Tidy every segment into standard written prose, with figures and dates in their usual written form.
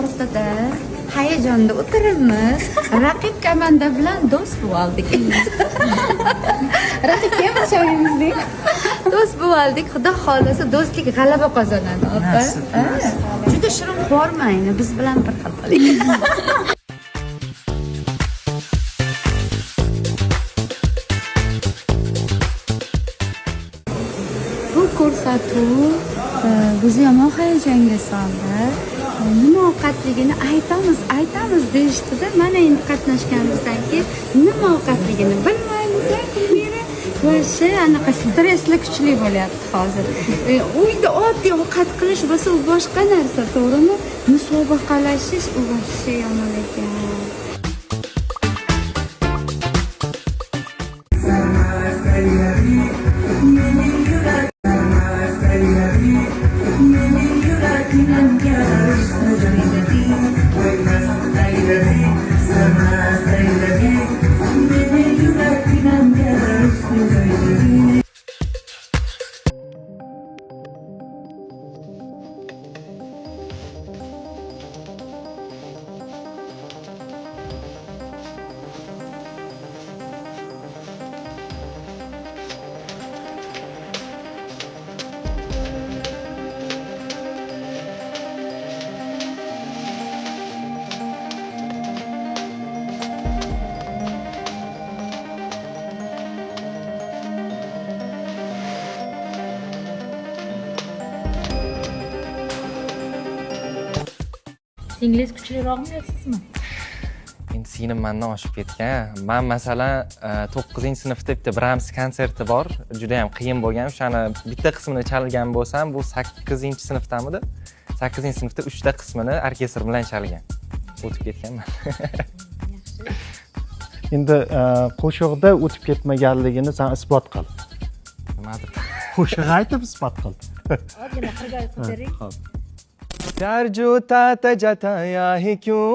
ortada hayajonda o'tiribmiz. Raqib komanda bilan do'st bo'ldik. Raqibga ham o'xshaymizdik. Do'st bo'ldik. Xudo xolasa do'stlik g'alaba qozonadi, opa. Juda shirin qo'rmang, biz bilan bir xil qiling. Bu ko'rsatuv bizni yomon hayajonga soldi. Nima ovqatligini aytamiz deyishdida, mana endi qatnashganimizdan keyin nima ovqatligini bilmaymiz. Vosh, anaqa stressli kuchli bo'lyapti hozir. Uyda oddiy ovqat qilish bo'lsa, u boshqa narsa, to'g'rimi? Musobaqalashish u vosh yomon ekan. Ingliz kuchliroqmi yo sizmi? Endi singlim mendan oshib ketgan. Men masalan 9-sinfda bitta Brahms konserti bor. Juda ham qiyin bo'lgan. O'shani bitta qismini chalgan bo'lsam, bu 8-sinfdamidi? 8-sinfda 3 ta qismini orkestr bilan chalgan. O'tib ketganman. Endi qo'shiqda o'tib ketmaganligini sen isbot qil. Nimadir? Qo'shiq aytib isbot qil. Ozgina qirg'oq ko'taring. प्यार जूता ते जताया ही क्यों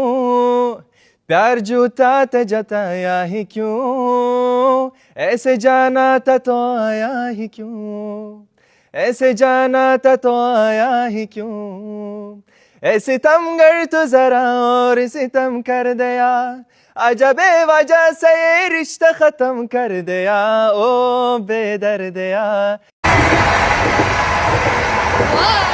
प्यार जूता ते जताया ही क्यों ऐसे जाना था तो आया ही क्यों ऐसे जाना था तो आया ही क्यों ऐसे तम गर तो जरा और सितम कर दिया आजा बेवजह से ये रिश्ता खत्म कर दिया ओ बेदर्दिया Wow.